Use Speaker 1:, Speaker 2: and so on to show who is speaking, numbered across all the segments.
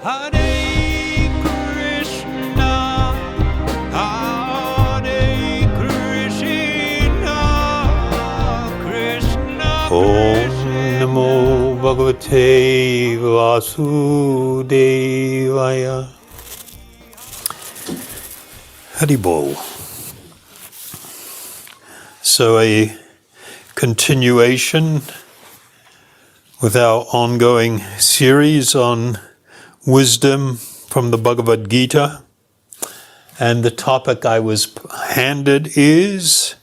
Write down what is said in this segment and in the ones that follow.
Speaker 1: Hare Krishna, Hare Krishna, Krishna
Speaker 2: Om
Speaker 1: Krishna.
Speaker 2: Namo Bhagavate Vasudevaya. Haribol. So a continuation with our ongoing series on wisdom from the Bhagavad Gita. And the topic I was handed is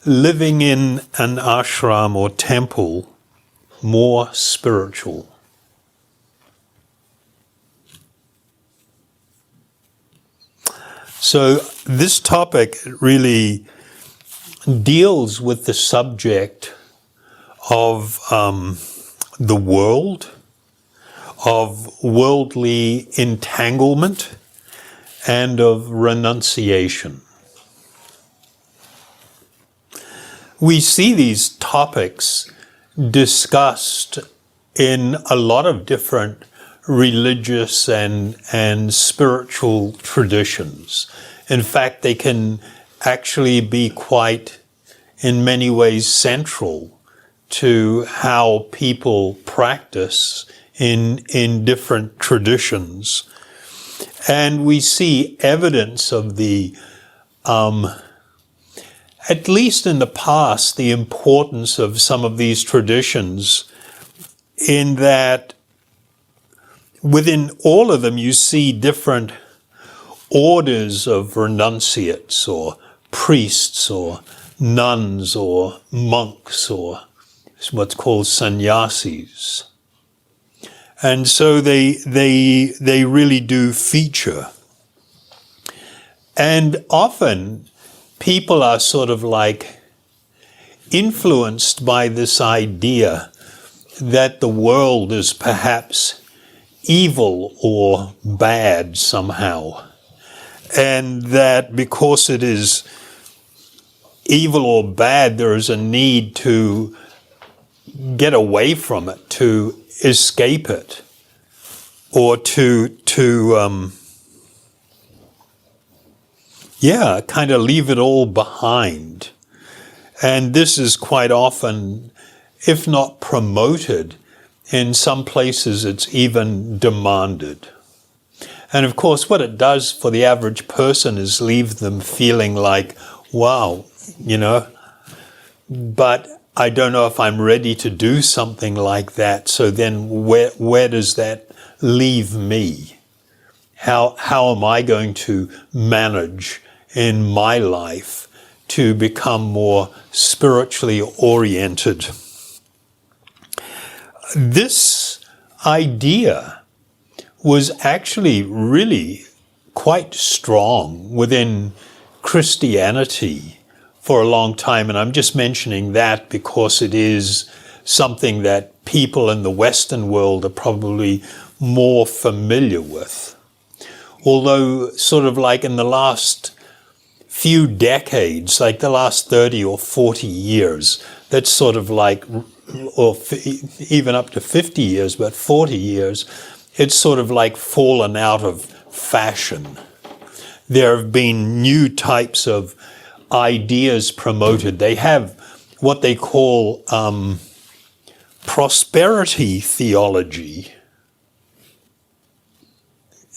Speaker 2: living in an ashram or temple more spiritual? So this topic really deals with the subject of the world, of worldly entanglement, and of renunciation. We see these topics discussed in a lot of different religious and spiritual traditions. In fact, they can actually be quite, in many ways, central to how people practice in different traditions. And we see evidence of the, at least in the past, the importance of some of these traditions in that within all of them you see different orders of renunciates or priests or nuns or monks or what's called sannyasis. And so they really do feature. And often people are sort of like influenced by this idea that the world is perhaps evil or bad somehow. And that because it is evil or bad, there is a need to get away from it, to escape it, or to kind of leave it all behind. And this is quite often, if not promoted, in some places it's even demanded. And of course, what it does for the average person is leave them feeling like, wow, but I don't know if I'm ready to do something like that. So then where does that leave me? How am I going to manage in my life to become more spiritually oriented? This idea was actually really quite strong within Christianity for a long time. And I'm just mentioning that because it is something that people in the Western world are probably more familiar with. Although sort of like in the last few decades, like the last 30 or 40 years, that's sort of like, or even up to 50 years, but 40 years, it's sort of like fallen out of fashion. There have been new types of ideas promoted. They have what they call prosperity theology.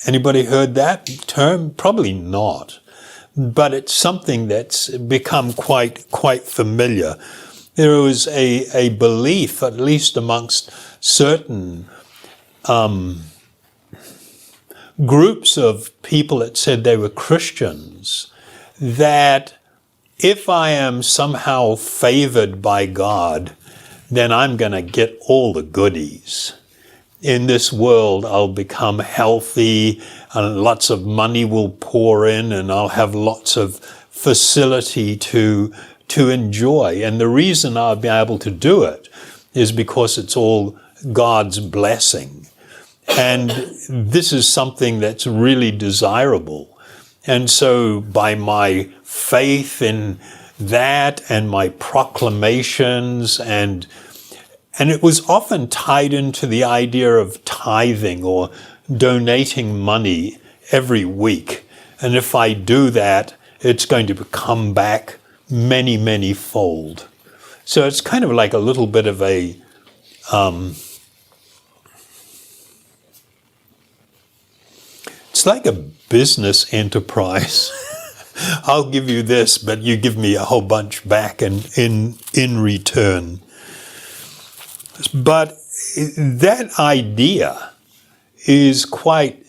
Speaker 2: Anybody heard that term? Probably not. But it's something that's become quite familiar. There was a belief, at least amongst certain groups of people that said they were Christians, that if I am somehow favored by God, then I'm going to get all the goodies. In this world, I'll become healthy, and lots of money will pour in, and I'll have lots of facility to enjoy. And the reason I'll be able to do it is because it's all God's blessing. And this is something that's really desirable. And so by my faith in that and my proclamations and And it was often tied into the idea of tithing or donating money every week. And if I do that, it's going to come back many, many fold. So it's kind of like a little bit of a it's like a business enterprise. I'll give you this, but you give me a whole bunch back in return. But that idea is quite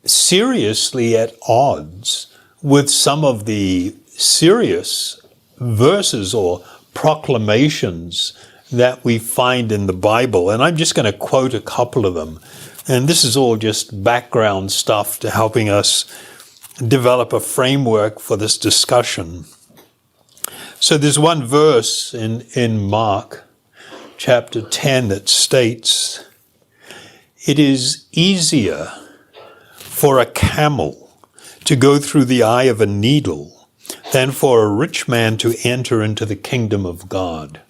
Speaker 2: seriously at odds with some of the serious verses or proclamations that we find in the Bible. And I'm just going to quote a couple of them. And this is all just background stuff to helping us develop a framework for this discussion. So there's one verse in Mark chapter 10 that states, "It is easier for a camel to go through the eye of a needle than for a rich man to enter into the kingdom of God."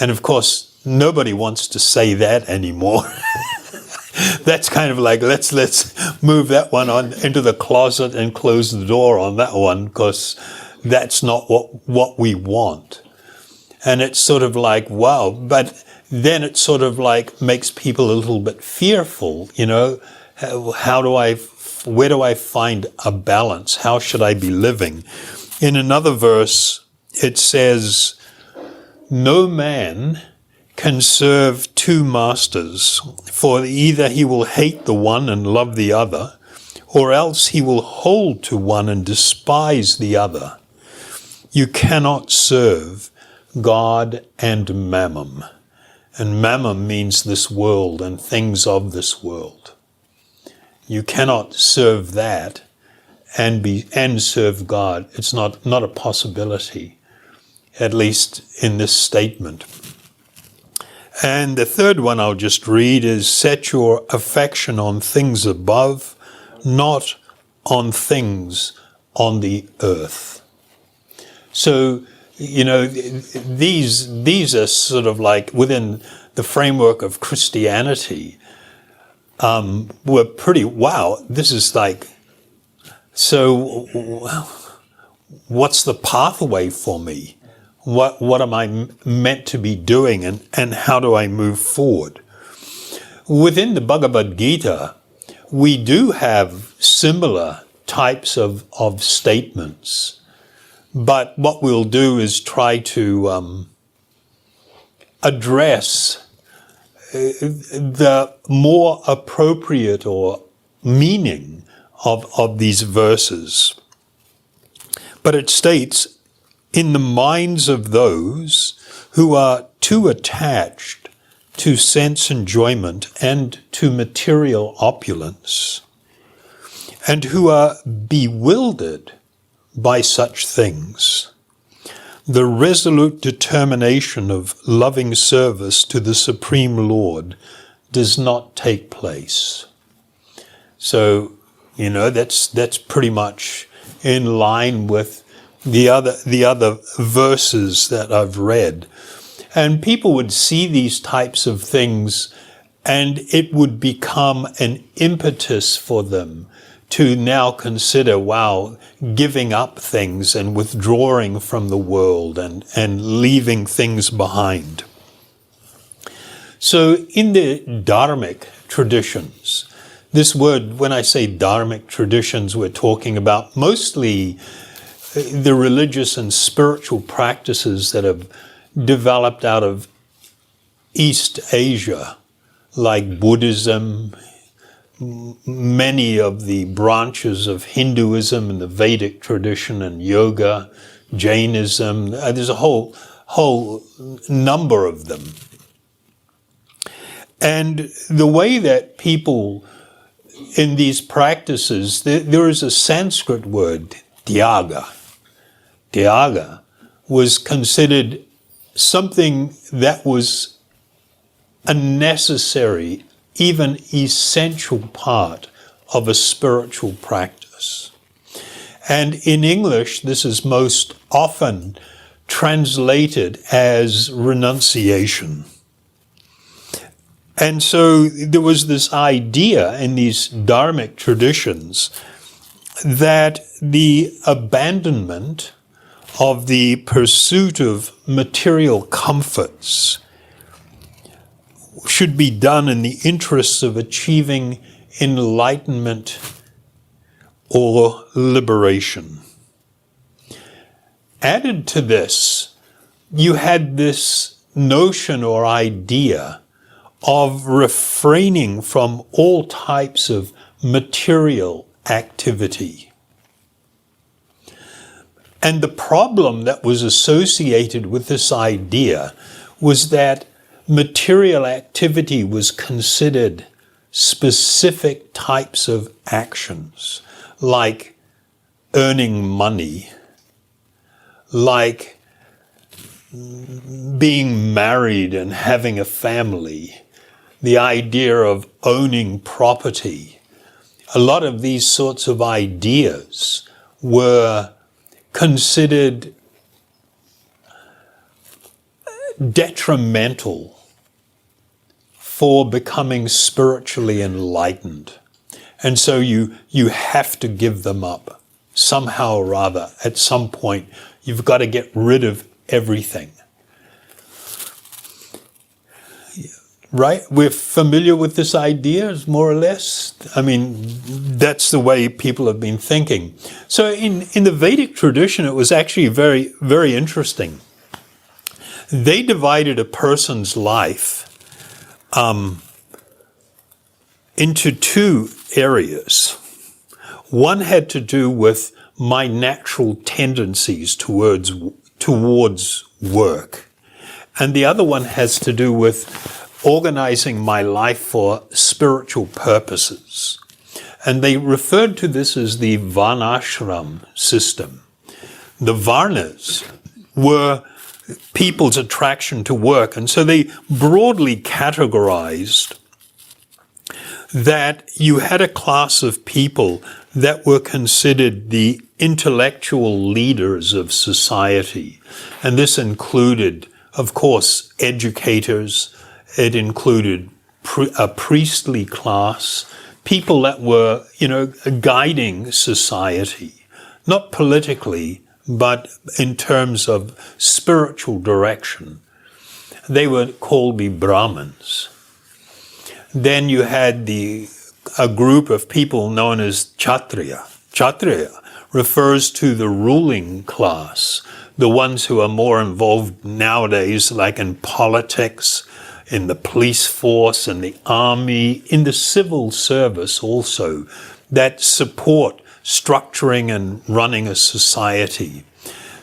Speaker 2: And of course, nobody wants to say that anymore. That's kind of like, let's move that one on into the closet and close the door on that one, because that's not what we want. And it's sort of like, wow, but then it sort of like makes people a little bit fearful, you know, where do I find a balance? How should I be living? In another verse, it says, "No man can serve two masters, for either he will hate the one and love the other, or else he will hold to one and despise the other. You cannot serve God and mammon." And mammon means this world and things of this world. You cannot serve that and serve God. It's not a possibility, at least in this statement. And the third one I'll just read is, "Set your affection on things above, not on things on the earth." So, you know, these are sort of like within the framework of Christianity, were pretty, wow, this is like, so what's the pathway for me? What am I meant to be doing, and how do I move forward? Within the Bhagavad Gita, we do have similar types of statements, but what we'll do is try to address the more appropriate or meaning of these verses. But it states, "In the minds of those who are too attached to sense enjoyment and to material opulence, and who are bewildered by such things, the resolute determination of loving service to the Supreme Lord does not take place." So, you know, that's pretty much in line with the other verses that I've read. And people would see these types of things, and it would become an impetus for them to now consider, wow, giving up things and withdrawing from the world and leaving things behind. So in the Dharmic traditions, this word, when I say Dharmic traditions, we're talking about mostly the religious and spiritual practices that have developed out of East Asia, like Buddhism, many of the branches of Hinduism and the Vedic tradition, and yoga, Jainism. There's a whole number of them. And the way that people in these practices, there is a Sanskrit word, Tyaga. Tyaga was considered something that was a necessary, even essential part of a spiritual practice. And in English, this is most often translated as renunciation. And so there was this idea in these dharmic traditions that the abandonment of the pursuit of material comforts should be done in the interests of achieving enlightenment or liberation. Added to this, you had this notion or idea of refraining from all types of material activity. And the problem that was associated with this idea was that material activity was considered specific types of actions, like earning money, like being married and having a family, the idea of owning property. A lot of these sorts of ideas were considered detrimental for becoming spiritually enlightened. And so you have to give them up. Somehow or other, at some point, you've got to get rid of everything. Right? We're familiar with this idea, more or less. I mean, that's the way people have been thinking. So in the Vedic tradition, it was actually very, very interesting. They divided a person's life into two areas. One had to do with my natural tendencies towards work. And the other one has to do with organizing my life for spiritual purposes. And they referred to this as the Varnashram system. The Varnas were people's attraction to work, and so they broadly categorized that you had a class of people that were considered the intellectual leaders of society. And this included, of course, educators. It included a priestly class, people that were, guiding society, not politically, but in terms of spiritual direction. They were called the Brahmins. Then you had a group of people known as Kshatriya. Kshatriya refers to the ruling class, the ones who are more involved nowadays, like in politics, in the police force, in the army, in the civil service also, that support structuring and running a society.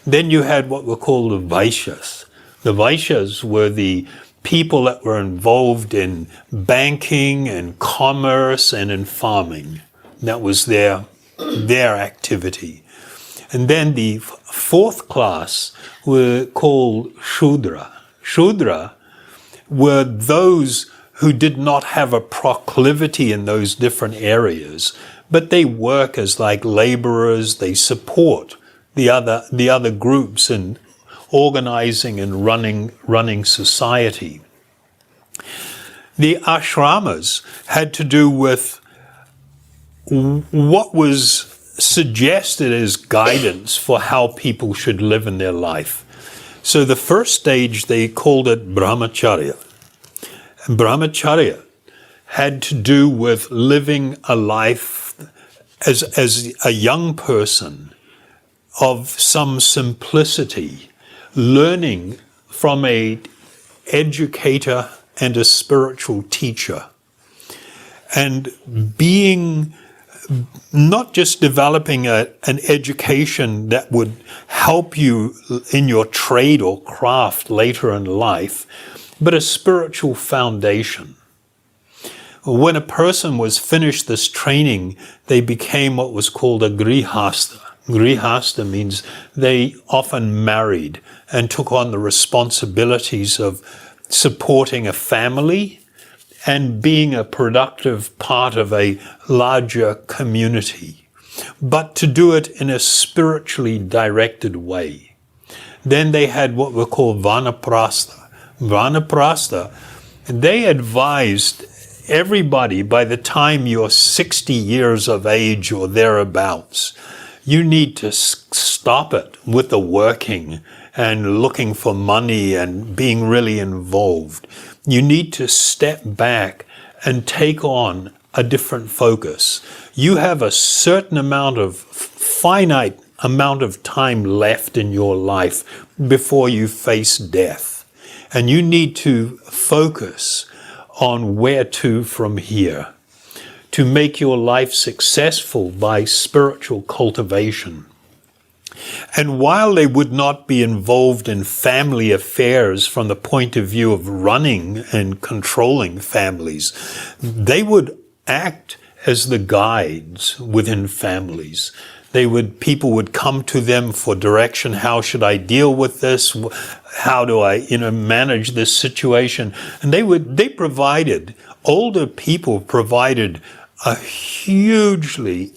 Speaker 2: Then you had what were called the Vaishyas. The Vaishyas were the people that were involved in banking and commerce and in farming. That was their activity. And then the fourth class were called Shudra. Shudra were those who did not have a proclivity in those different areas, but they work as like laborers. They support the other groups in organizing and running society. The ashramas had to do with what was suggested as guidance for how people should live in their life. So the first stage, they called it brahmacharya. And brahmacharya had to do with living a life as a young person of some simplicity, learning from an educator and a spiritual teacher, and being not just developing an education that would help you in your trade or craft later in life, but a spiritual foundation. When a person was finished this training, they became what was called a grihastha. Grihastha means they often married and took on the responsibilities of supporting a family and being a productive part of a larger community, but to do it in a spiritually directed way. Then they had what were called Vanaprastha. Vanaprastha, they advised everybody by the time you're 60 years of age or thereabouts, you need to stop it with the working and looking for money and being really involved. You need to step back and take on a different focus. You have a certain finite amount of time left in your life before you face death. And you need to focus on where to from here to make your life successful by spiritual cultivation. And while they would not be involved in family affairs from the point of view of running and controlling families, they would act as the guides within families. People would come to them for direction. How should I deal with this? How do I, manage this situation? And older people provided a hugely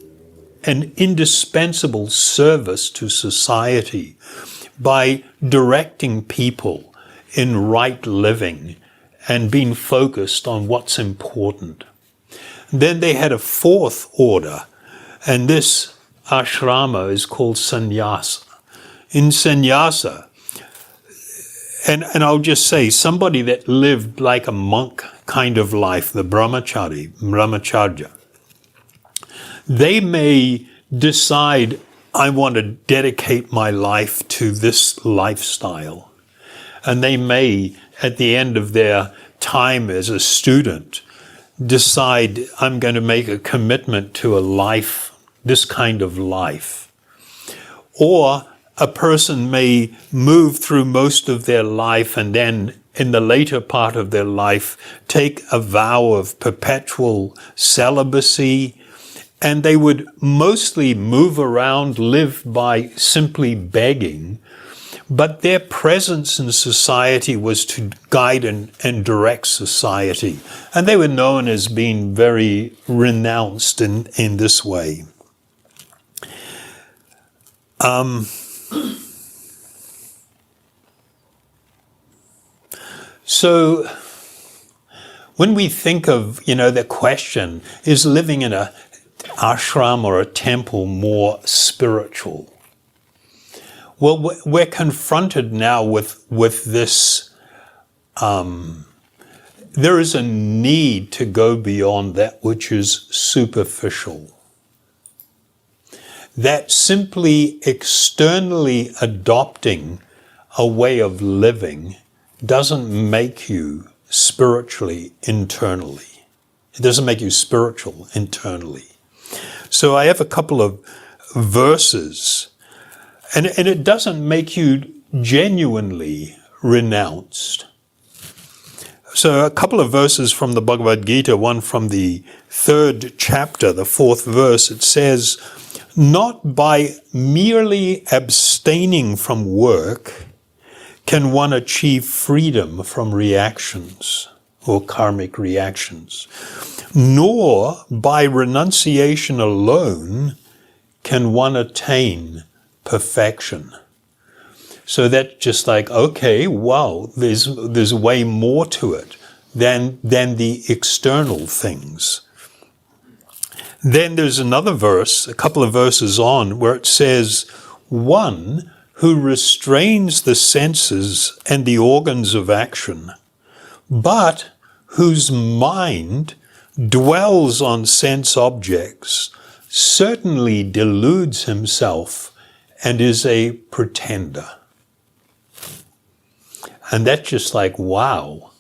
Speaker 2: an indispensable service to society by directing people in right living and being focused on what's important. Then they had a fourth order, and this ashrama is called sannyasa. In sannyasa, and I'll just say, somebody that lived like a monk kind of life, the brahmacharya, they may decide, I want to dedicate my life to this lifestyle. And they may, at the end of their time as a student, decide, I'm going to make a commitment to a life, this kind of life. Or a person may move through most of their life and then in the later part of their life take a vow of perpetual celibacy, and they would mostly move around, live by simply begging, but their presence in society was to guide and direct society. And they were known as being very renounced in this way. So when we think of, the question, is living in a ashram or a temple more spiritual? Well, we're confronted now with this. There is a need to go beyond that which is superficial. That simply externally adopting a way of living doesn't make you spiritually internally. It doesn't make you spiritual internally. So I have a couple of verses, and it doesn't make you genuinely renounced. So a couple of verses from the Bhagavad Gita, one from the 3rd chapter, the 4th verse, it says, "Not by merely abstaining from work can one achieve freedom from reactions or karmic reactions, nor by renunciation alone can one attain perfection." So that's just like, okay, wow, there's way more to it than the external things. Then there's another verse, a couple of verses on, where it says, "One who restrains the senses and the organs of action, but whose mind dwells on sense objects, certainly deludes himself and is a pretender." And that's just like, wow.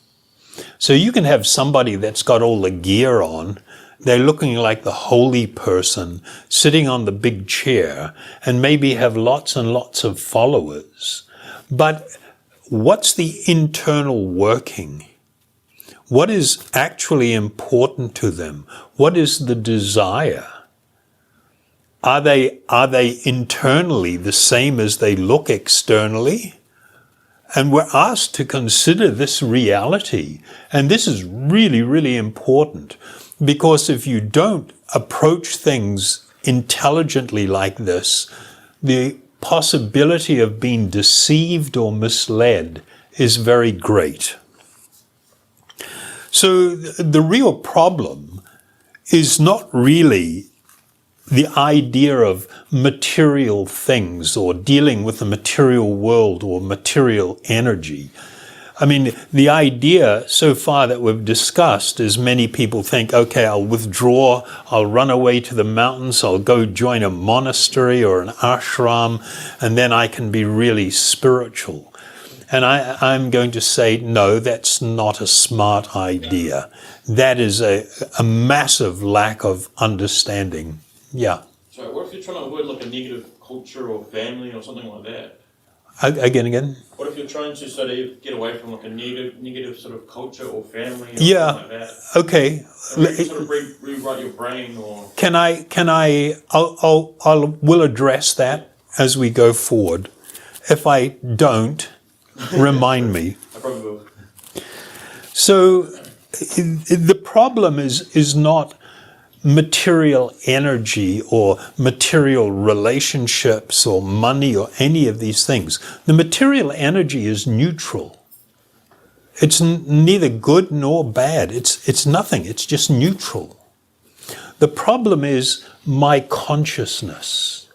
Speaker 2: So you can have somebody that's got all the gear on, they're looking like the holy person sitting on the big chair and maybe have lots and lots of followers. But what's the internal working? What is actually important to them? What is the desire? Are they internally the same as they look externally? And we're asked to consider this reality. And this is really, really important, because if you don't approach things intelligently like this, the possibility of being deceived or misled is very great. So the real problem is not really the idea of material things or dealing with the material world or material energy. I mean, the idea so far that we've discussed is many people think, okay, I'll withdraw, I'll run away to the mountains, I'll go join a monastery or an ashram, and then I can be really spiritual. And I'm going to say, no, that's not a smart idea. That is a massive lack of understanding. Yeah.
Speaker 3: So what if you're trying to avoid like a negative culture or family or something like that?
Speaker 2: Again?
Speaker 3: What if you're trying to sort of get away from like a negative sort of culture or family or
Speaker 2: Yeah.
Speaker 3: something like that?
Speaker 2: Okay.
Speaker 3: Sort of rewrite your brain or...
Speaker 2: We'll address that as we go forward. If I don't, remind me.
Speaker 3: I probably will.
Speaker 2: So the problem is not material energy or material relationships or money or any of these things. The material energy is neutral. It's neither good nor bad. It's nothing. It's just neutral. The problem is my consciousness,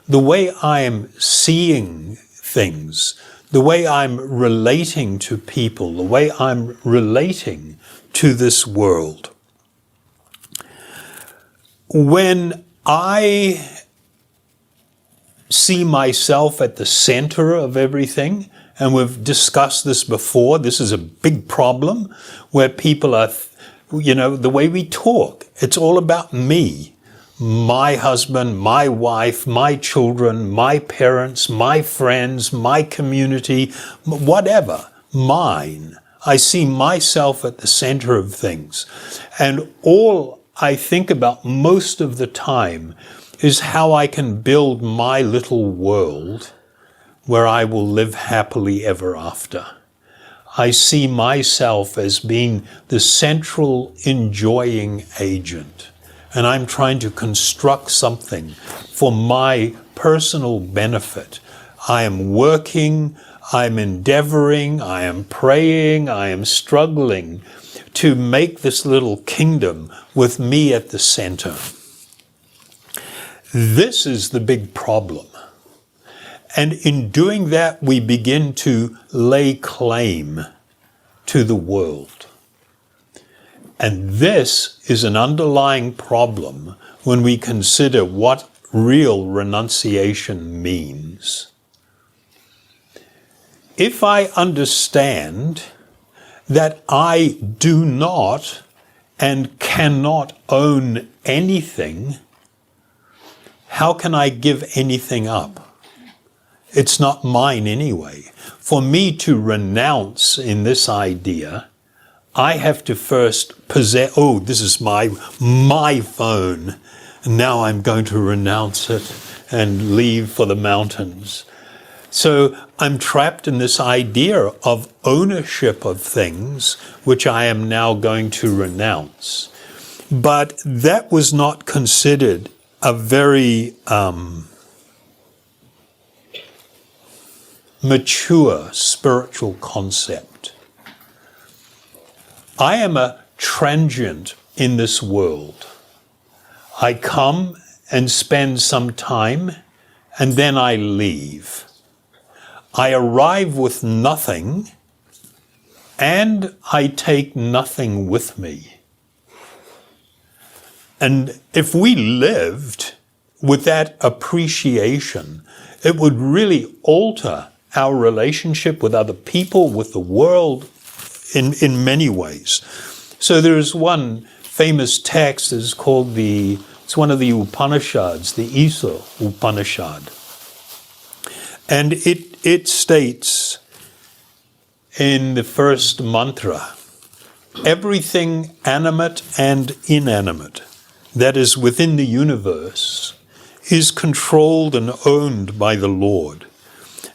Speaker 2: the way I am seeing things, the way I'm relating to people, the way I'm relating to this world. When I see myself at the center of everything, and we've discussed this before, this is a big problem where people are, the way we talk, it's all about me, my husband, my wife, my children, my parents, my friends, my community, whatever, mine. I see myself at the center of things. And all I think about most of the time is how I can build my little world where I will live happily ever after. I see myself as being the central enjoying agent, and I'm trying to construct something for my personal benefit. I am working, I'm endeavoring, I am praying, I am struggling to make this little kingdom with me at the center. This is the big problem. And in doing that, we begin to lay claim to the world. And this is an underlying problem when we consider what real renunciation means. If I understand that I do not and cannot own anything, how can I give anything up? It's not mine anyway. For me to renounce in this idea, I have to first possess, this is my phone, and now I'm going to renounce it and leave for the mountains. So I'm trapped in this idea of ownership of things, which I am now going to renounce. But that was not considered a very mature spiritual concept. I am a transient in this world. I come and spend some time, and then I leave. I arrive with nothing, and I take nothing with me. And if we lived with that appreciation, it would really alter our relationship with other people, with the world, in many ways. So there is one famous text is called it's one of the Upanishads, the Isa Upanishad. And it states in the first mantra, everything animate and inanimate that is within the universe is controlled and owned by the Lord.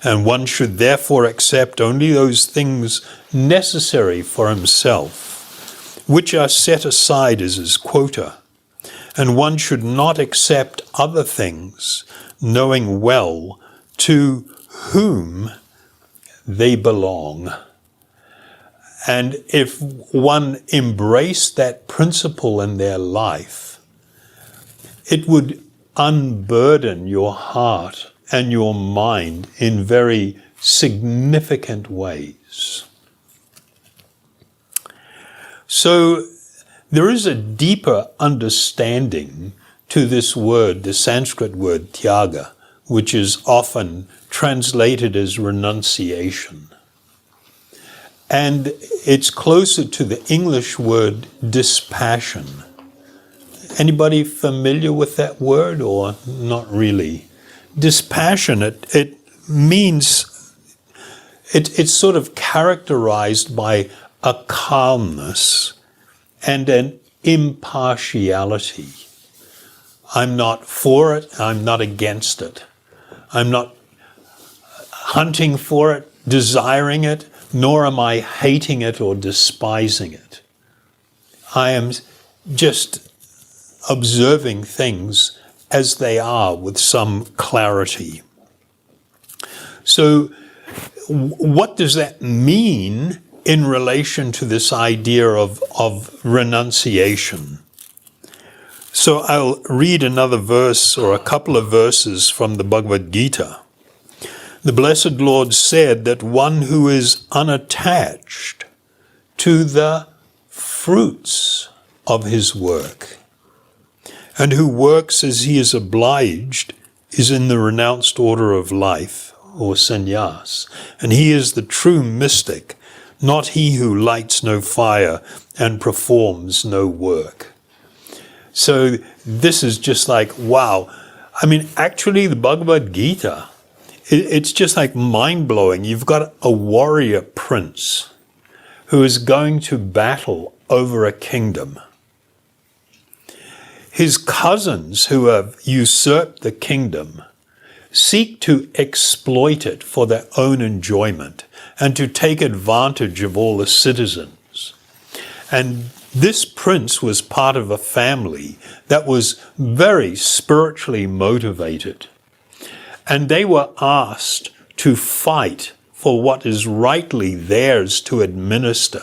Speaker 2: And one should therefore accept only those things necessary for himself, which are set aside as his quota. And one should not accept other things, knowing well to whom they belong. And if one embraced that principle in their life, it would unburden your heart and your mind in very significant ways. So there is a deeper understanding to this word, the Sanskrit word tyaga, which is often translated as renunciation. And it's closer to the English word dispassion. Anybody familiar with that word or not really? Dispassionate, it means, it's sort of characterized by a calmness and an impartiality. I'm not for it, I'm not against it. I'm not hunting for it, desiring it, nor am I hating it or despising it. I am just observing things as they are with some clarity. So what does that mean in relation to this idea of renunciation? So I'll read another verse or a couple of verses from the Bhagavad Gita. The Blessed Lord said that one who is unattached to the fruits of his work and who works as he is obliged is in the renounced order of life, or sannyas, and he is the true mystic, not he who lights no fire and performs no work. So this is just like, wow. I mean, actually the Bhagavad Gita, it's just like mind-blowing. You've got a warrior prince who is going to battle over a kingdom. His cousins who have usurped the kingdom seek to exploit it for their own enjoyment and to take advantage of all the citizens. And this prince was part of a family that was very spiritually motivated. And they were asked to fight for what is rightly theirs to administer,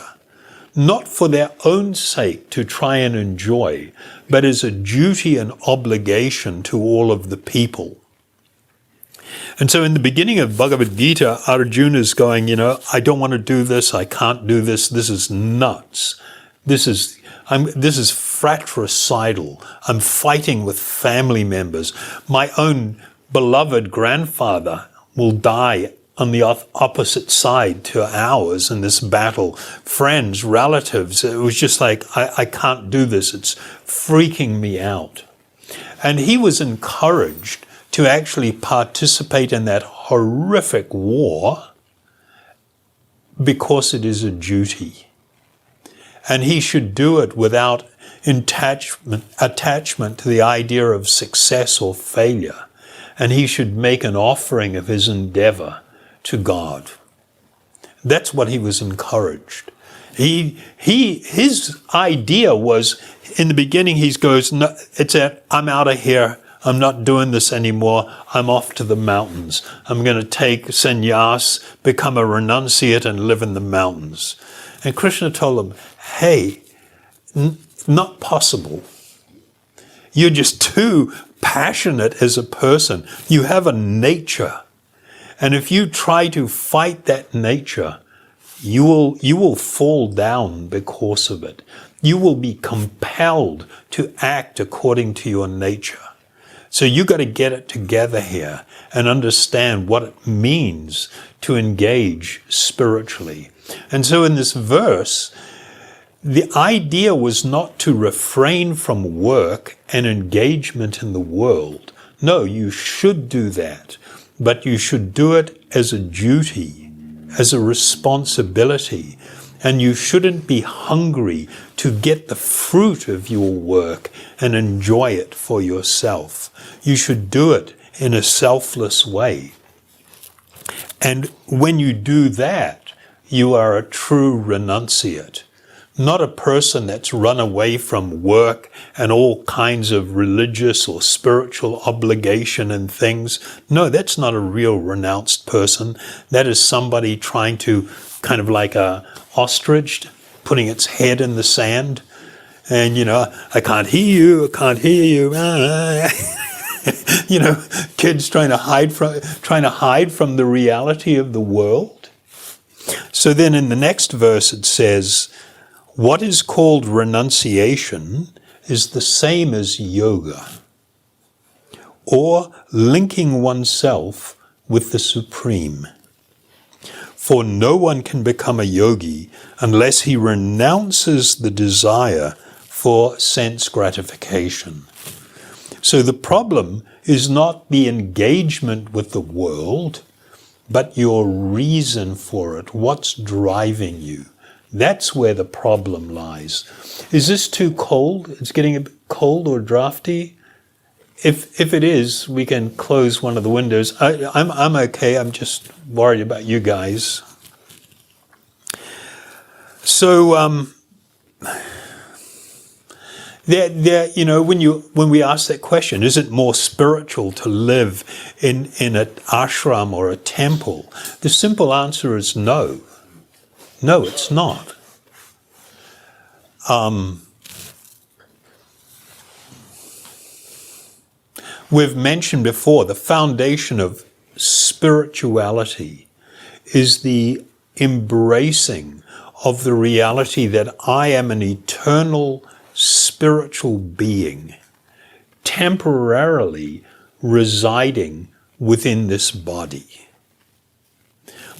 Speaker 2: not for their own sake to try and enjoy, but as a duty and obligation to all of the people. And so in the beginning of Bhagavad Gita, Arjuna is going, I don't want to do this, I can't do this, this is nuts. This is fratricidal. I'm fighting with family members. My own beloved grandfather will die on the opposite side to ours in this battle. Friends, relatives, it was just like, I can't do this. It's freaking me out. And he was encouraged to actually participate in that horrific war because it is a duty. And he should do it without attachment to the idea of success or failure. And he should make an offering of his endeavor to God. That's what he was encouraged. His idea was, in the beginning, he goes, no, I'm out of here. I'm not doing this anymore. I'm off to the mountains. I'm going to take sannyas, become a renunciate, and live in the mountains. And Krishna told him, hey, not possible. You're just too passionate as a person. You have a nature. And if you try to fight that nature, you will fall down because of it. You will be compelled to act according to your nature. So you got to get it together here and understand what it means to engage spiritually. And so in this verse, the idea was not to refrain from work and engagement in the world. No, you should do that, but you should do it as a duty, as a responsibility, and you shouldn't be hungry to get the fruit of your work and enjoy it for yourself. You should do it in a selfless way. And when you do that, you are a true renunciate. not a person that's run away from work and all kinds of religious or spiritual obligation and things. No, that's not a real renounced person. That is somebody trying to, kind of like a ostrich, putting its head in the sand. And, I can't hear you, I can't hear you. Kids trying to hide from the reality of the world. So then in the next verse it says, what is called renunciation is the same as yoga, or linking oneself with the Supreme. For no one can become a yogi unless he renounces the desire for sense gratification. So the problem is not the engagement with the world, but your reason for it. What's driving you? That's where the problem lies. Is this too cold? It's getting a bit cold or drafty? If it is, we can close one of the windows. I'm okay. I'm just worried about you guys. So when we ask that question, is it more spiritual to live in an ashram or a temple? The simple answer is no. No, it's not. We've mentioned before, the foundation of spirituality is the embracing of the reality that I am an eternal spiritual being, temporarily residing within this body.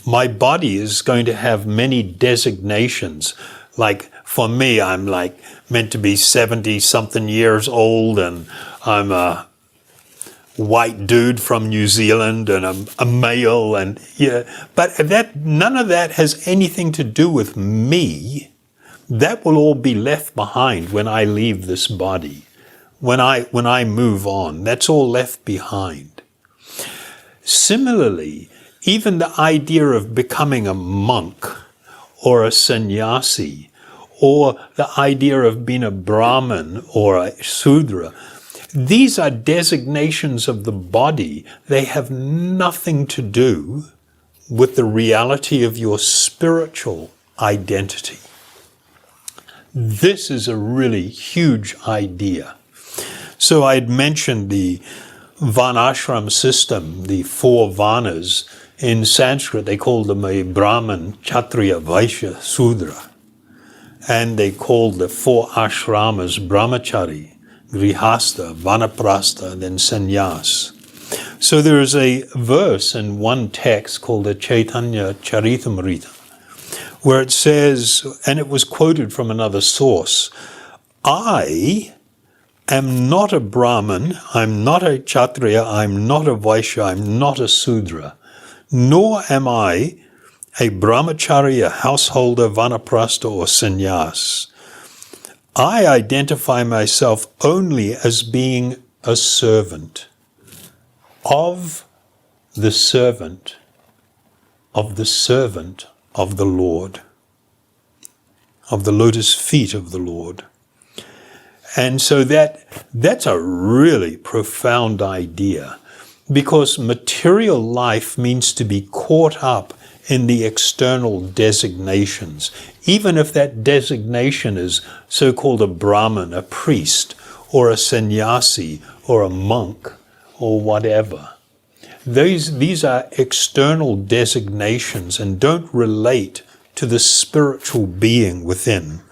Speaker 2: My body is going to have many designations. Like for me, I'm like meant to be 70-something years old, and I'm a white dude from New Zealand, and I'm a male, and but none of that has anything to do with me. That will all be left behind when I leave this body. When I move on, that's all left behind. Similarly, even the idea of becoming a monk or a sannyasi, or the idea of being a Brahmin or a Sudra, these are designations of the body. They have nothing to do with the reality of your spiritual identity. This is a really huge idea. So I had mentioned the Varnashram system, the 4 Varnas. In Sanskrit, they called them a Brahmin, Kshatriya, Vaishya, Sudra. And they called the 4 ashramas Brahmachari, Grihastha, Vanaprastha, and then Sannyas. So there is a verse in one text called the Chaitanya Charitamrita, where it says, and it was quoted from another source, I am not a Brahmin, I'm not a Kshatriya, I'm not a Vaishya, I'm not a Sudra, nor am I a Brahmachari, a householder, Vanaprastha, or Sannyas. I identify myself only as being a servant of the servant of the servant of the Lord, of the lotus feet of the Lord. And so that's a really profound idea, because material life means to be caught up in the external designations, even if that designation is so-called a Brahmin, a priest, or a sannyasi, or a monk, or whatever. These are external designations and don't relate to the spiritual being within.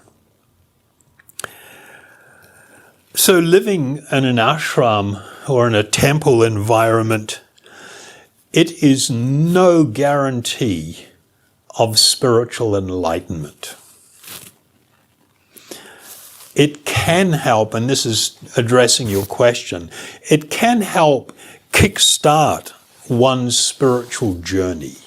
Speaker 2: So living in an ashram or in a temple environment, it is no guarantee of spiritual enlightenment. It can help, and this is addressing your question, it can help kickstart one's spiritual journey.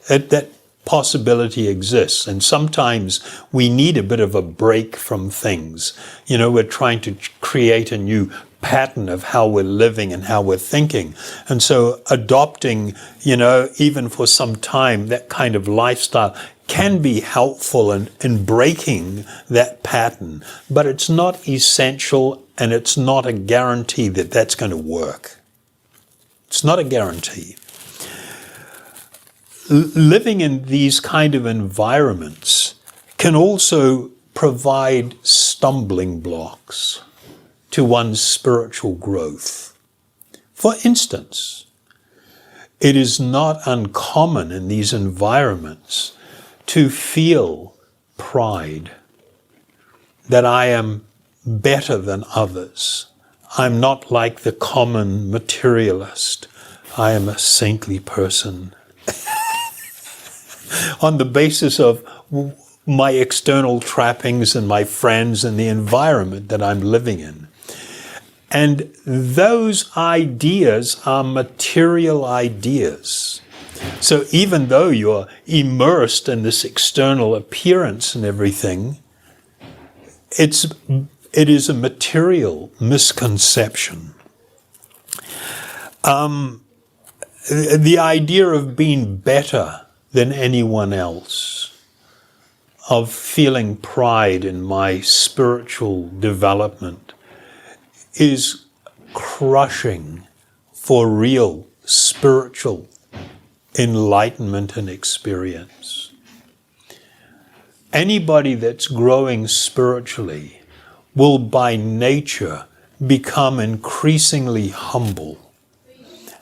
Speaker 2: That possibility exists. And sometimes we need a bit of a break from things. You know, we're trying to create a new pattern of how we're living and how we're thinking. And so adopting, you know, even for some time, that kind of lifestyle can be helpful in breaking that pattern. But it's not essential, and it's not a guarantee that that's going to work. It's not a guarantee. Living in these kind of environments can also provide stumbling blocks to one's spiritual growth. For instance, it is not uncommon in these environments to feel pride, that I am better than others. I'm not like the common materialist. I am a saintly person. On the basis of my external trappings and my friends and the environment that I'm living in. And those ideas are material ideas. So even though you're immersed in this external appearance and everything, it is a material misconception. The idea of being better than anyone else, of feeling pride in my spiritual development, is crushing for real spiritual enlightenment and experience. Anybody that's growing spiritually will by nature become increasingly humble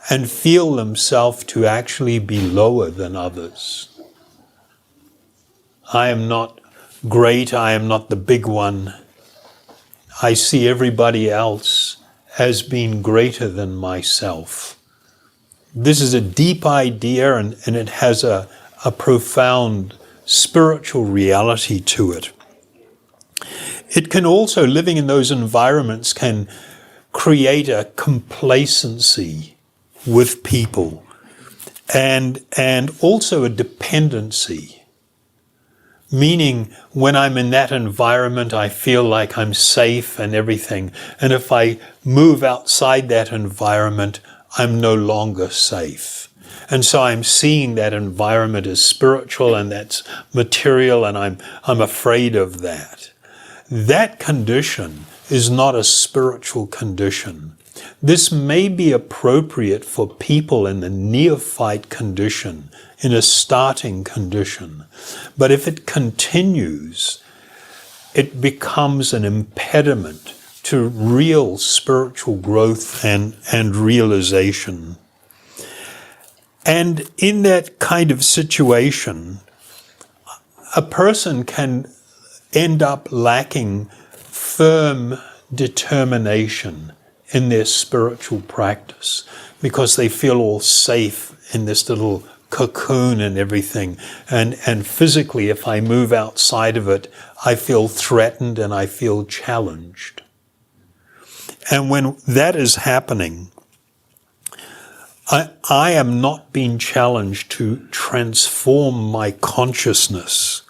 Speaker 2: and feel themselves to actually be lower than others. I am not great, I am not the big one. I see everybody else as being greater than myself. This is a deep idea, and it has a profound spiritual reality to it. It can also, living in those environments, can create a complacency with people and also a dependency. Meaning, when I'm in that environment, I feel like I'm safe and everything. And if I move outside that environment, I'm no longer safe. And so I'm seeing that environment as spiritual, and that's material, and I'm afraid of that. That condition is not a spiritual condition. This may be appropriate for people in the neophyte condition, in a starting condition. But if it continues, it becomes an impediment to real spiritual growth and realization. And in that kind of situation, a person can end up lacking firm determination in their spiritual practice because they feel all safe in this little cocoon and everything. And physically, if I move outside of it, I feel threatened and I feel challenged. And when that is happening, I am not being challenged to transform my consciousness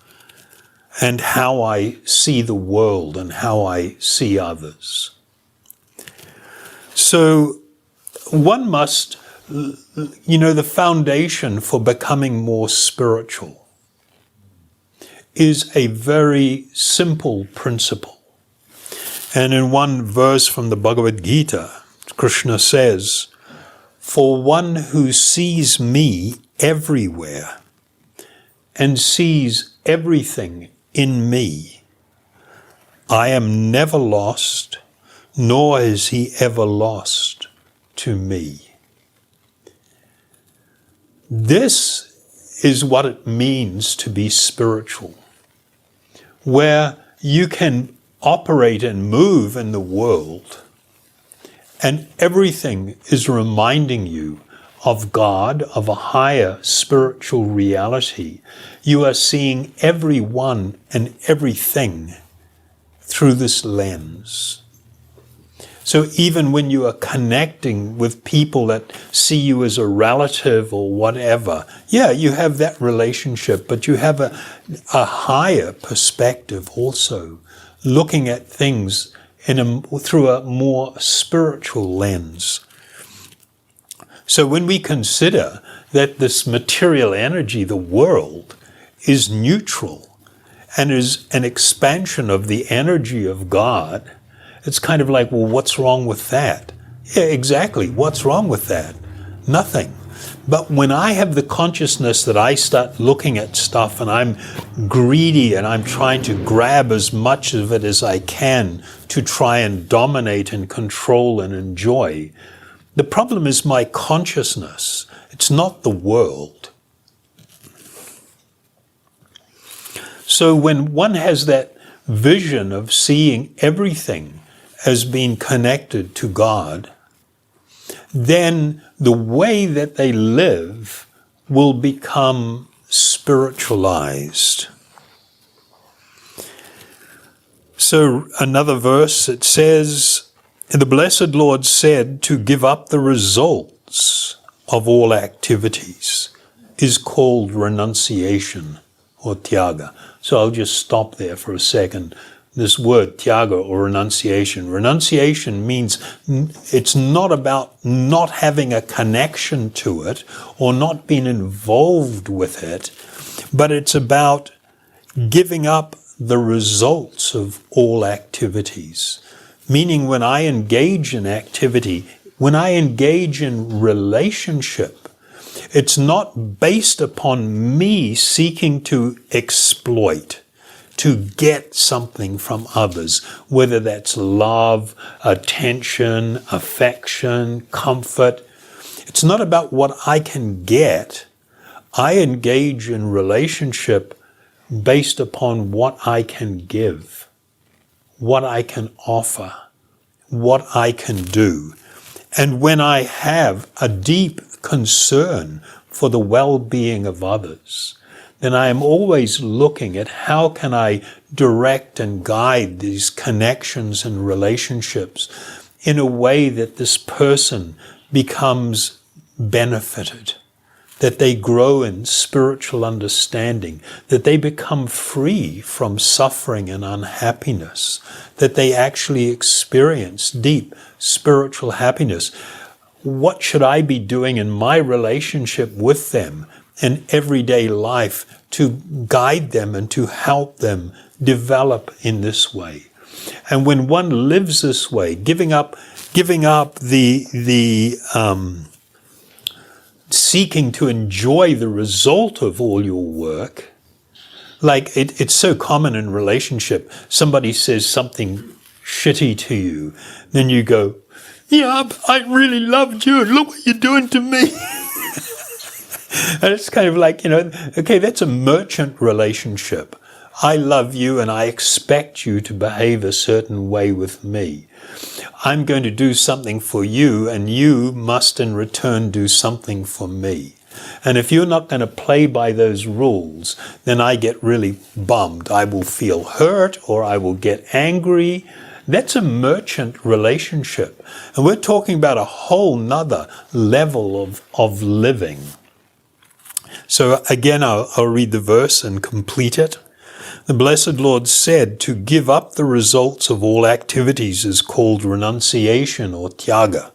Speaker 2: and how I see the world and how I see others. So one must, the foundation for becoming more spiritual is a very simple principle. And in one verse from the Bhagavad Gita, Krishna says, "For one who sees me everywhere and sees everything in me, I am never lost, nor is he ever lost to me." This is what it means to be spiritual, where you can operate and move in the world, and everything is reminding you of God, of a higher spiritual reality. You are seeing everyone and everything through this lens. So even when you are connecting with people that see you as a relative or whatever, yeah, you have that relationship, but you have a higher perspective also, looking at things through a more spiritual lens. So when we consider that this material energy, the world, is neutral and is an expansion of the energy of God, it's kind of like, well, what's wrong with that? Yeah, exactly. What's wrong with that? Nothing. But when I have the consciousness that I start looking at stuff and I'm greedy and I'm trying to grab as much of it as I can to try and dominate and control and enjoy, the problem is my consciousness. It's not the world. So when one has that vision of seeing everything as being connected to God, then the way that they live will become spiritualized. So another verse, it says, the Blessed Lord said to give up the results of all activities is called renunciation or tyaga. So I'll just stop there for a second. This word tyaga or renunciation. Renunciation means it's not about not having a connection to it or not being involved with it, but it's about giving up the results of all activities. Meaning when I engage in activity, when I engage in relationship, it's not based upon me seeking to exploit, to get something from others, whether that's love, attention, affection, comfort. It's not about what I can get. I engage in relationship based upon what I can give, what I can offer, what I can do. And when I have a deep concern for the well-being of others, then I am always looking at how can I direct and guide these connections and relationships in a way that this person becomes benefited, that they grow in spiritual understanding, that they become free from suffering and unhappiness, that they actually experience deep spiritual happiness. What should I be doing in my relationship with them in everyday life to guide them and to help them develop in this way? And when one lives this way, giving up the seeking to enjoy the result of all your work, like it's so common in relationship. Somebody says something shitty to you, then you go, yeah, I really loved you, and look what you're doing to me. And it's kind of like, okay, that's a merchant relationship. I love you and I expect you to behave a certain way with me. I'm going to do something for you and you must in return do something for me. And if you're not going to play by those rules, then I get really bummed. I will feel hurt or I will get angry. That's a merchant relationship. And we're talking about a whole nother level of living. So again, I'll read the verse and complete it. The Blessed Lord said to give up the results of all activities is called renunciation or tyaga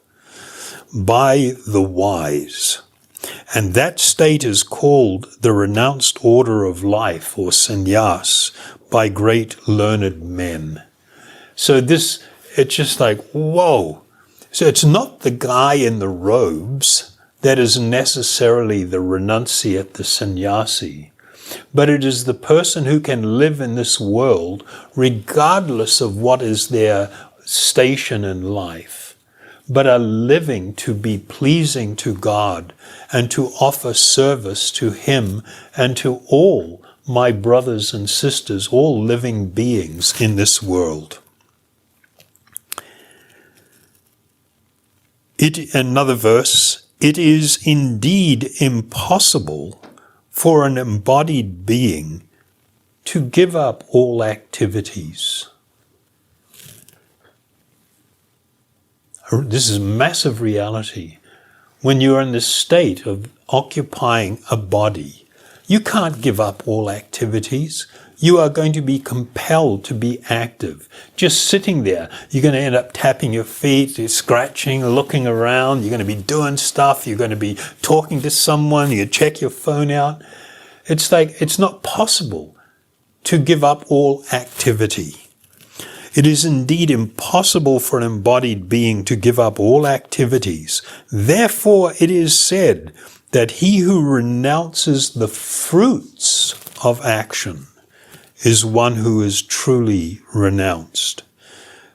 Speaker 2: by the wise. And that state is called the renounced order of life or sannyas by great learned men. So it's just like, whoa. So it's not the guy in the robes that is necessarily the renunciate, the sannyasi, but it is the person who can live in this world regardless of what is their station in life, but are living to be pleasing to God and to offer service to Him and to all my brothers and sisters, all living beings in this world. Another verse, it is indeed impossible for an embodied being to give up all activities. This is massive reality. When you're in this state of occupying a body, you can't give up all activities. You are going to be compelled to be active. Just sitting there, you're going to end up tapping your feet, you're scratching, looking around, you're going to be doing stuff, you're going to be talking to someone, you check your phone out. It's like, it's not possible to give up all activity. It is indeed impossible for an embodied being to give up all activities. Therefore, it is said that he who renounces the fruits of action is one who is truly renounced.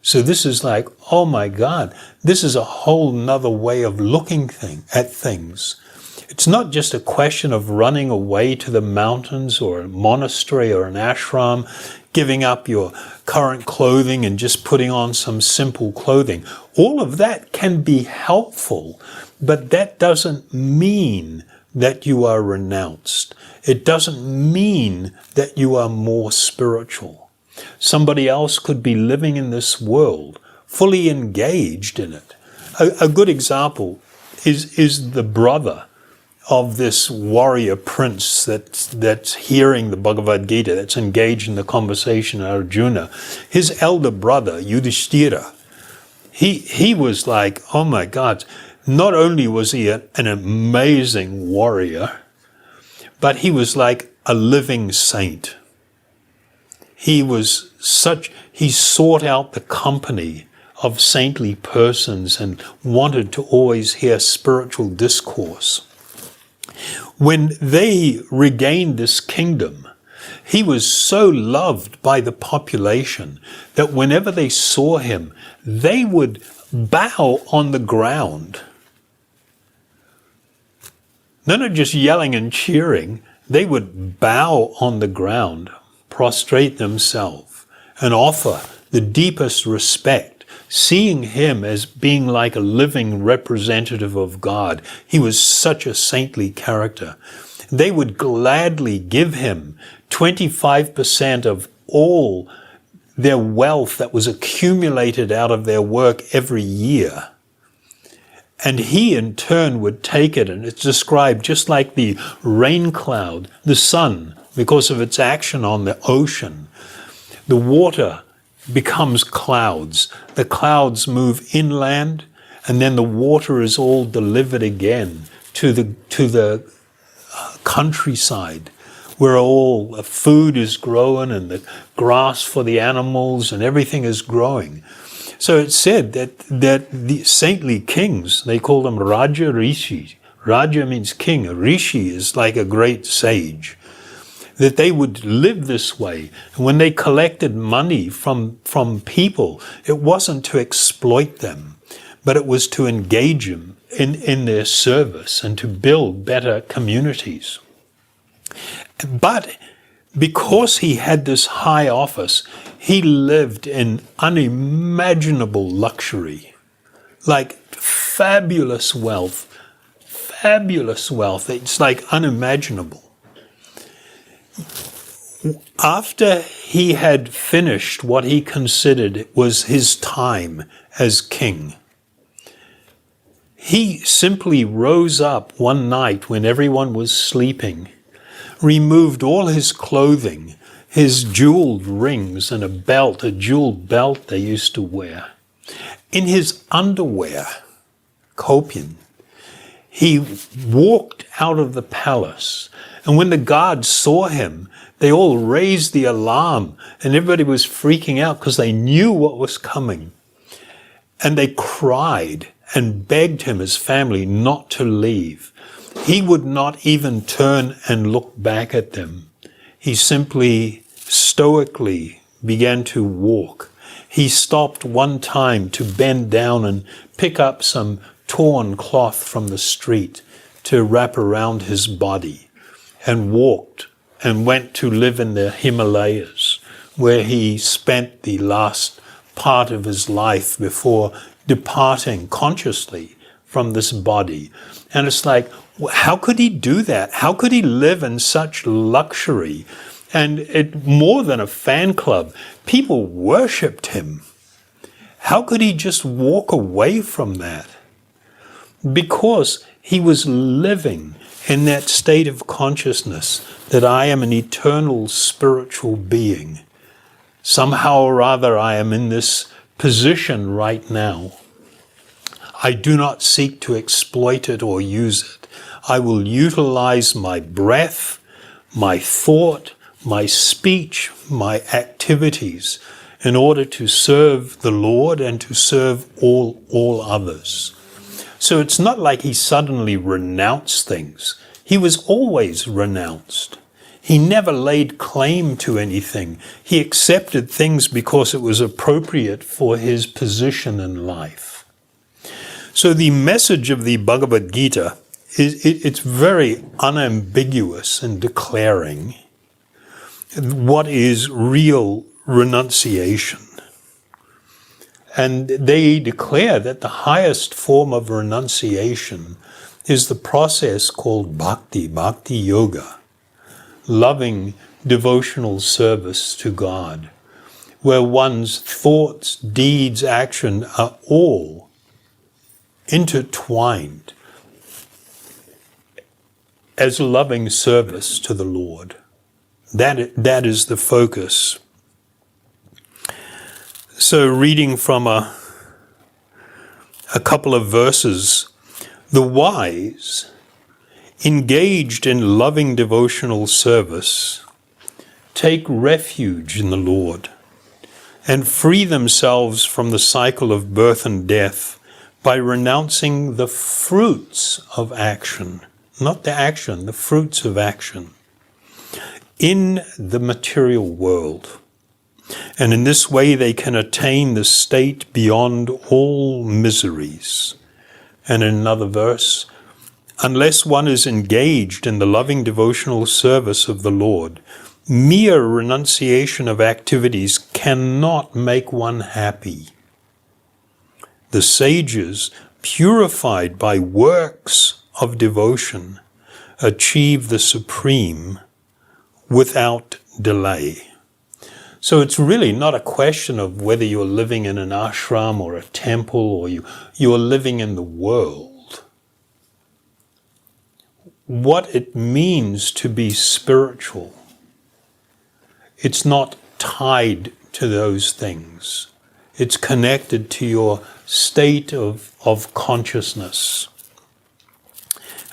Speaker 2: So this is like, oh my God, this is a whole nother way of looking at things. It's not just a question of running away to the mountains or a monastery or an ashram, giving up your current clothing and just putting on some simple clothing. All of that can be helpful, but that doesn't mean that you are renounced. It doesn't mean that you are more spiritual. Somebody else could be living in this world, fully engaged in it. A good example is the brother of this warrior prince that's hearing the Bhagavad Gita, that's engaged in the conversation, Arjuna. His elder brother, Yudhishthira, he was like, oh my God, not only was he an amazing warrior, but he was like a living saint. He sought out the company of saintly persons and wanted to always hear spiritual discourse. When they regained this kingdom, he was so loved by the population that whenever they saw him, they would bow on the ground. They're not just yelling and cheering. They would bow on the ground, prostrate themselves, and offer the deepest respect, seeing him as being like a living representative of God. He was such a saintly character. They would gladly give him 25% of all their wealth that was accumulated out of their work every year. And he in turn would take it, and it's described just like the rain cloud, the sun, because of its action on the ocean. The water becomes clouds. The clouds move inland, and then the water is all delivered again to the countryside, where all the food is growing and the grass for the animals and everything is growing. So it's said that the saintly kings, they call them Raja Rishi. Raja means king. Rishi is like a great sage. That they would live this way. And when they collected money from people, it wasn't to exploit them, but it was to engage them in their service and to build better communities. But because he had this high office, he lived in unimaginable luxury, like fabulous wealth. It's like unimaginable. After he had finished what he considered was his time as king, he simply rose up one night when everyone was sleeping, removed all his clothing, his jeweled rings and a jeweled belt they used to wear. In his underwear, Kopian, he walked out of the palace. And when the guards saw him, they all raised the alarm and everybody was freaking out because they knew what was coming. And they cried and begged him, his family, not to leave. He would not even turn and look back at them. He simply stoically began to walk. He stopped one time to bend down and pick up some torn cloth from the street to wrap around his body, and walked and went to live in the Himalayas, where he spent the last part of his life before departing consciously from this body. And it's like, how could he do that? How could he live in such luxury? And it more than a fan club, people worshipped him. How could he just walk away from that? Because he was living in that state of consciousness that I am an eternal spiritual being. Somehow or other I am in this position right now. I do not seek to exploit it or use it. I will utilize my breath, my thought, my speech, my activities in order to serve the Lord and to serve all others. So it's not like he suddenly renounced things. He was always renounced. He never laid claim to anything. He accepted things because it was appropriate for his position in life. So the message of the Bhagavad Gita it's very unambiguous in declaring what is real renunciation. And they declare that the highest form of renunciation is the process called bhakti yoga, loving devotional service to God, where one's thoughts, deeds, action are all intertwined as loving service to the Lord. That is the focus. So reading from a couple of verses, the wise, engaged in loving devotional service, take refuge in the Lord and free themselves from the cycle of birth and death by renouncing the fruits of action. Not the action, the fruits of action in the material world. And in this way they can attain the state beyond all miseries. And in another verse, unless one is engaged in the loving devotional service of the Lord, mere renunciation of activities cannot make one happy. The sages, purified by works of devotion, achieve the supreme without delay. So it's really not a question of whether you're living in an ashram or a temple or you're living in the world. What it means to be spiritual, it's not tied to those things. It's connected to your state of consciousness.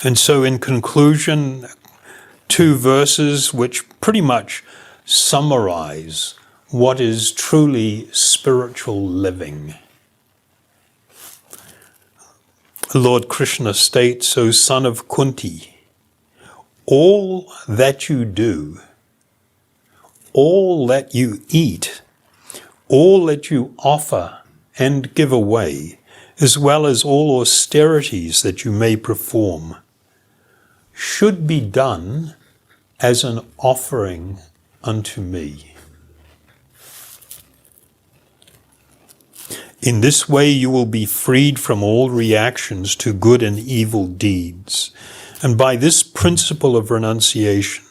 Speaker 2: And so in conclusion, 2 verses which pretty much summarize what is truly spiritual living. Lord Krishna states, O son of Kunti, all that you do, all that you eat, all that you offer and give away, as well as all austerities that you may perform, should be done as an offering unto me. In this way you will be freed from all reactions to good and evil deeds, and by this principle of renunciation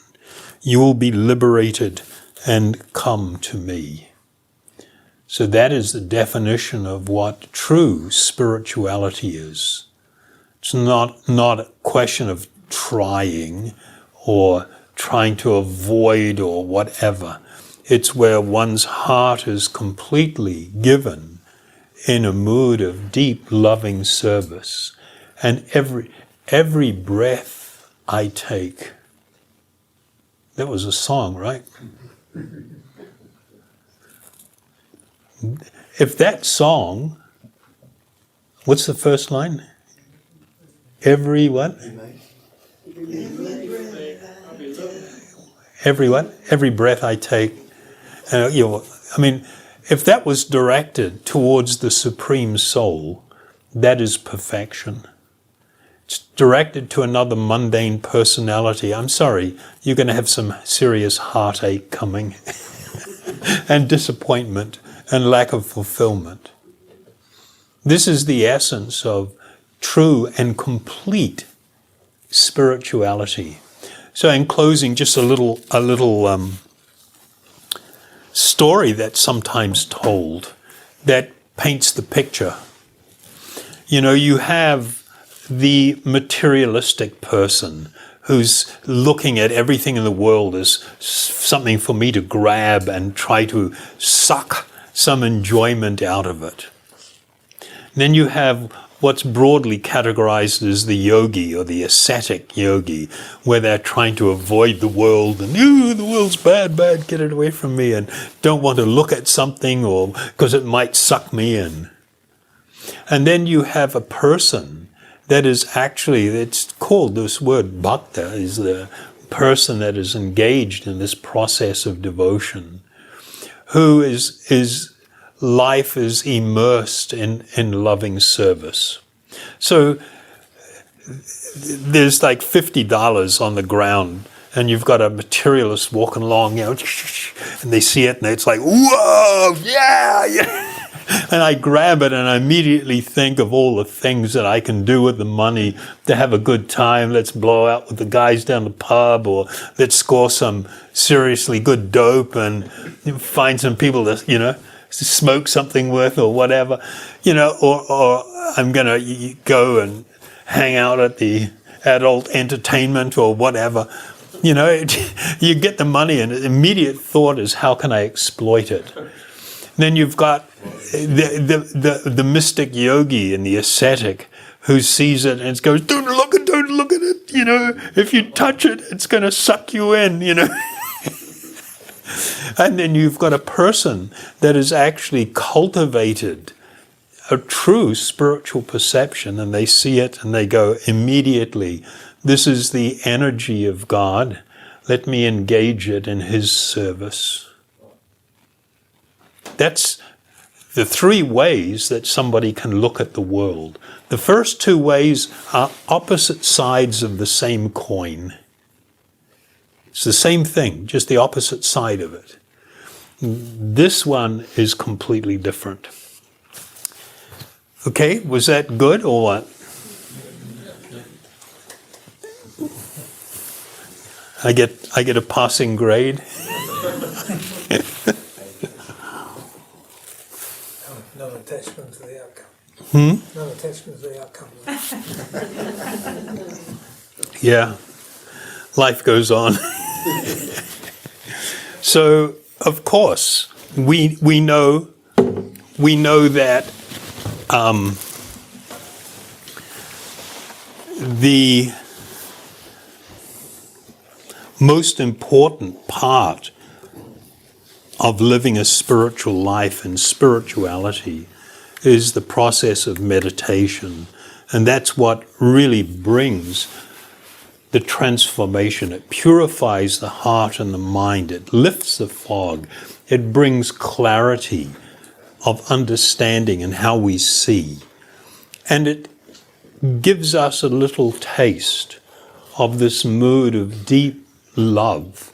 Speaker 2: you will be liberated and come to me. So that is the definition of what true spirituality is. It's not a question of trying or trying to avoid or whatever. It's where one's heart is completely given in a mood of deep loving service. And every breath I take, that was a song, right? If that song, what's the first line? Every what? Every what? Every breath I take. If that was directed towards the Supreme Soul, that is perfection. It's directed to another mundane personality. I'm sorry, you're going to have some serious heartache coming and disappointment and lack of fulfillment. This is the essence of true and complete spirituality. So in closing, just a little story that's sometimes told, that paints the picture. You know, you have the materialistic person who's looking at everything in the world as something for me to grab and try to suck some enjoyment out of it. Then you have what's broadly categorized as the yogi or the ascetic yogi, where they're trying to avoid the world and, ooh, the world's bad, get it away from me, and don't want to look at something or because it might suck me in. And then you have a person that is actually, it's called, this word bhakta is the person that is engaged in this process of devotion, who is life is immersed in loving service. So there's like $50 on the ground, and you've got a materialist walking along, you know, and they see it, and it's like, whoa, yeah. And I grab it, and I immediately think of all the things that I can do with the money to have a good time. Let's blow out with the guys down the pub, or let's score some seriously good dope and find some people to, you know, smoke something with or whatever, you know, or I'm going to go and hang out at the adult entertainment or whatever. You know, you get the money and the immediate thought is, how can I exploit it? Then you've got the mystic yogi and the ascetic who sees it and goes, don't look at it, you know, if you touch it, it's going to suck you in, you know. And then you've got a person that has actually cultivated a true spiritual perception, and they see it and they go immediately, this is the energy of God, let me engage it in His service. That's the three ways that somebody can look at the world. The first two ways are opposite sides of the same coin. It's the same thing, just the opposite side of it. This one is completely different. Okay, was that good or what? I get a passing grade.
Speaker 4: No attachment to the outcome. No attachment to the outcome.
Speaker 2: Yeah, life goes on. So, of course, we know that the most important part of living a spiritual life and spirituality is the process of meditation. And that's what really brings the transformation. It purifies the heart and the mind. It lifts the fog. It brings clarity of understanding in how we see. And it gives us a little taste of this mood of deep love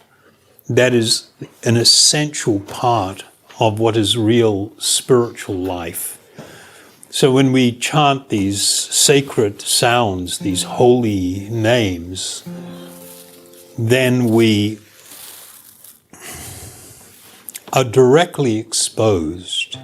Speaker 2: that is an essential part of what is real spiritual life. So when we chant these sacred sounds, these holy names, then we are directly exposed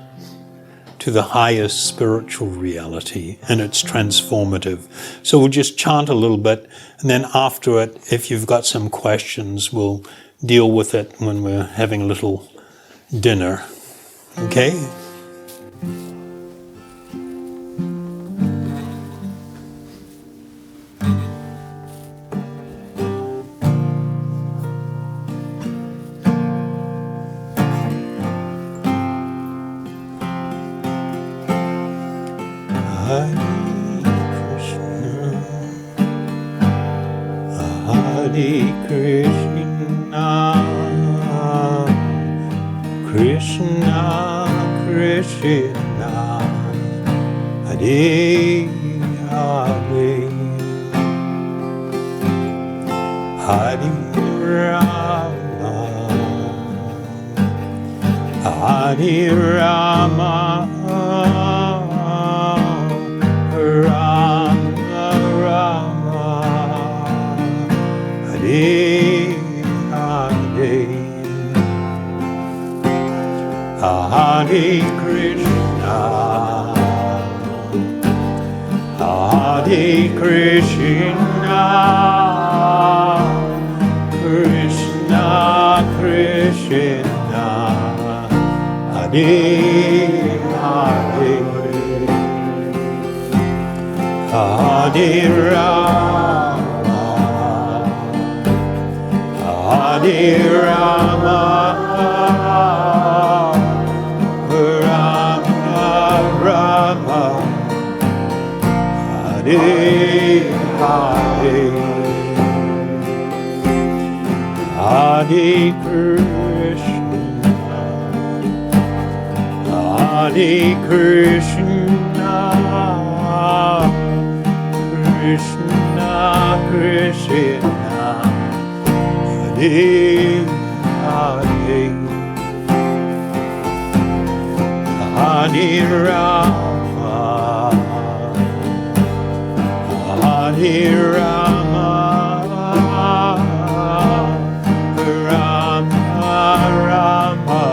Speaker 2: to the highest spiritual reality, and it's transformative. So we'll just chant a little bit, and then after it, if you've got some questions, we'll deal with it when we're having a little dinner. Okay? Hare Krishna, Krishna Krishna, Hare Hare, Hare Rama, Hare Rama, Rama Rama, Hare Hare, Hare Krishna, Krishna, Krishna Krishna, Hare Hare, Hare Rama, Hare Rama, Rama Rama, Hare Hare, Hare Krishna, Hare Krishna, Krishna Krishna, Hare Hare, Hare Rama, Hare Rama, Rama Rama,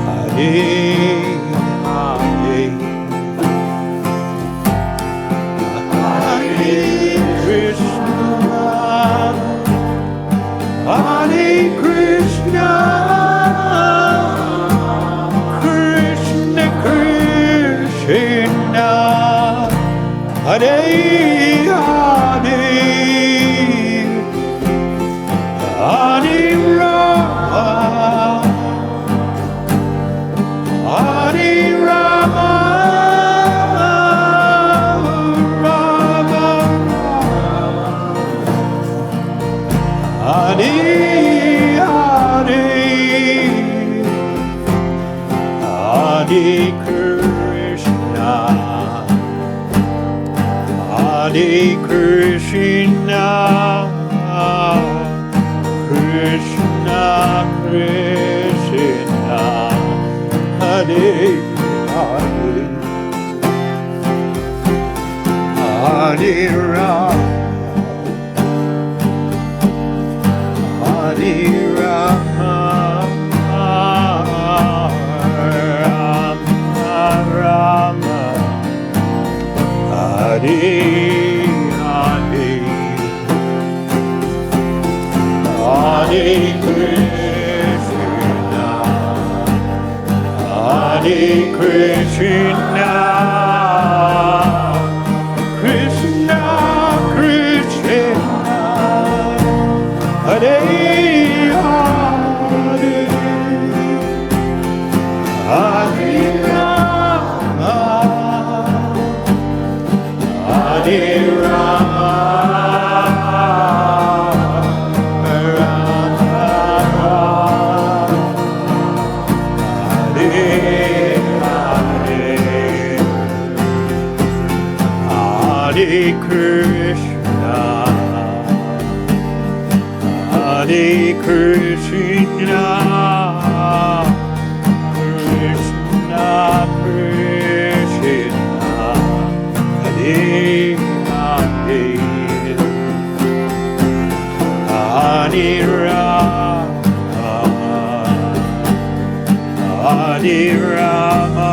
Speaker 2: Hare Hare, Hare Krishna, Hare Krishna, Krishna Krishna, Hare Hare, Hare Rama, Hare Rama, Rama Hare Hare, Hare Krishna, Hare Krishna, Krishna Krishna, Hare Hare, Hare Rama, Hare Rama, Rama Rama, Hare Hare, Hare Krishna, Hare Krishna, Krishna Krishna, Hare Hare, Hare Rama, Hare Rama, Rama Rama, Hare Hare, Hare Krishna, Hare Krishna, Krishna Krishna, Hare Hare, Hare Rama, Hare Rama,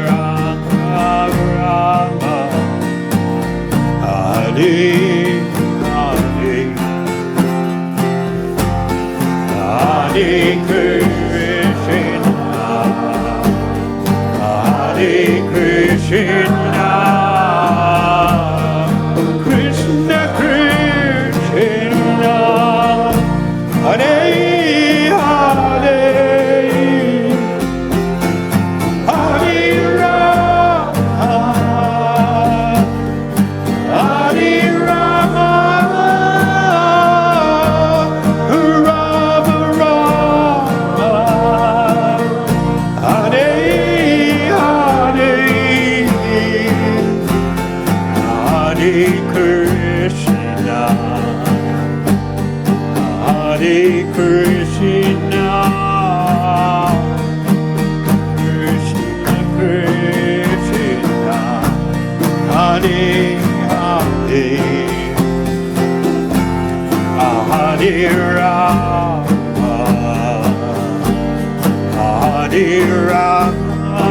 Speaker 2: Rama Rama, Hare Hare Krishna, Hare Krishna, Krishna Krishna, Hare Hare, Hare Rama, Hare Rama, Rama Rama, Hare Hare, Hare Krishna, Hare Krishna, Krishna Krishna, Hare Hare, Hare Rama, Hare Rama,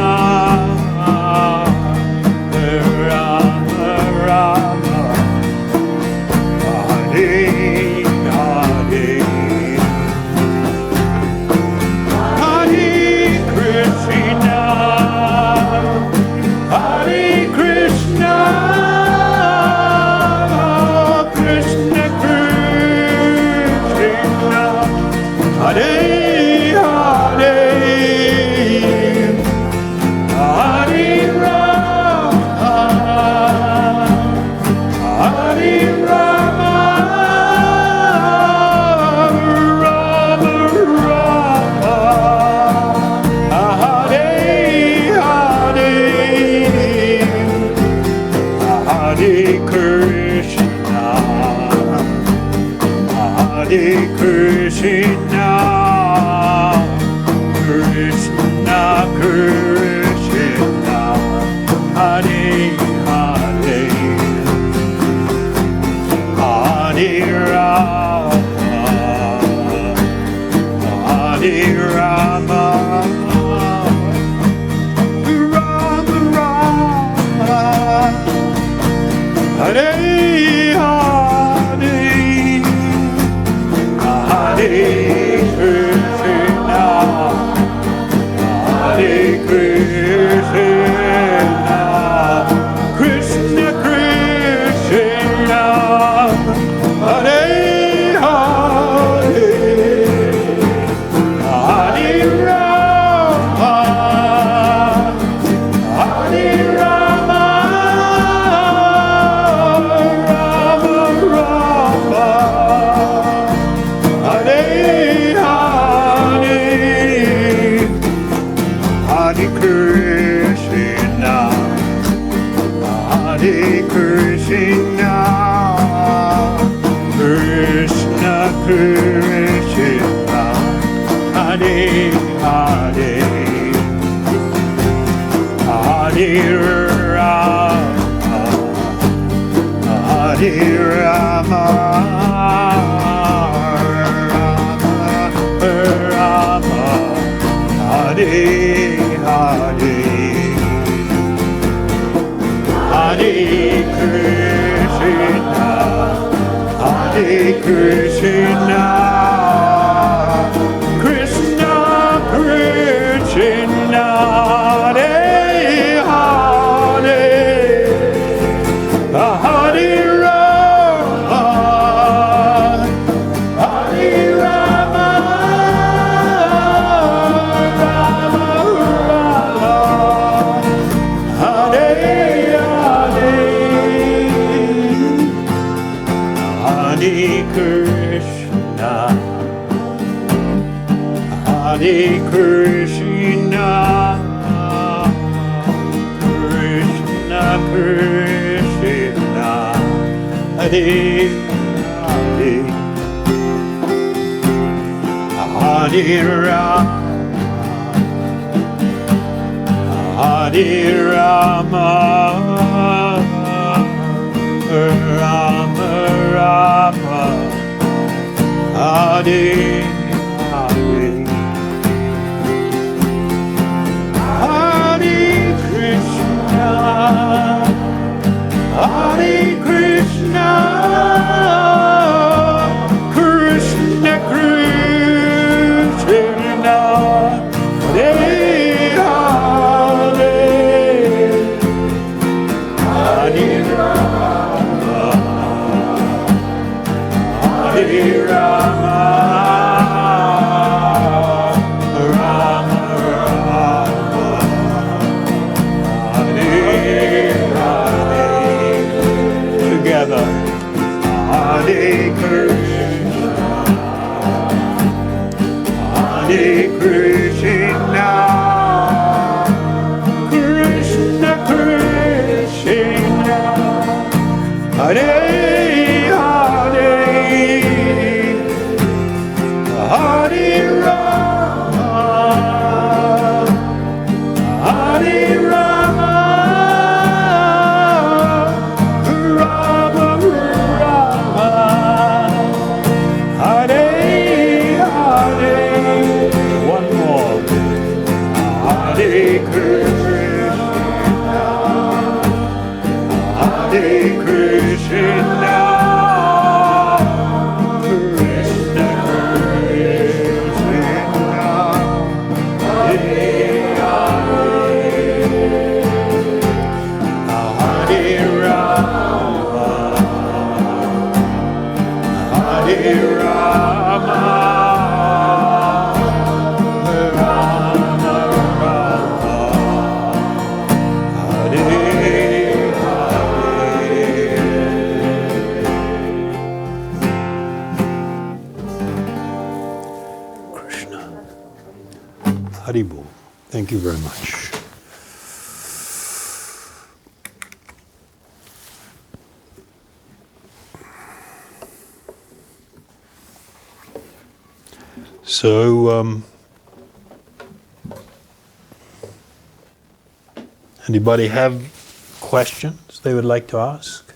Speaker 2: Hare Hare, Hare Krishna, Hare Krishna, Krishna Krishna, Hare Hare, Hare Rama, Hare Rama, Rama Rama, Hare Hare, Hare Krishna, Hare Krishna, Krishna Krishna, Hare Hare, Hare Rama, Hare Rama, Rama Rama, Hare Hare, Hare Krishna, Hare Krishna, Krishna Krishna, Hare Hare, Hare Rama, Hare Rama, Rama Rama, Hare Hare. Together, Hare Krishna, Hare Krishna, Krishna Krishna, Hare Hare, Hare Rama, Hare Rama, Rama Rama, Hare Hare. One more. Hare Krishna, Hare Krishna, Krishna Krishna, Hare Hare, Hare Rama, Hare Rama, Rama Rama, Hare Hare. Krishna. Haribol. Thank you very much. So, anybody have questions they would like to ask?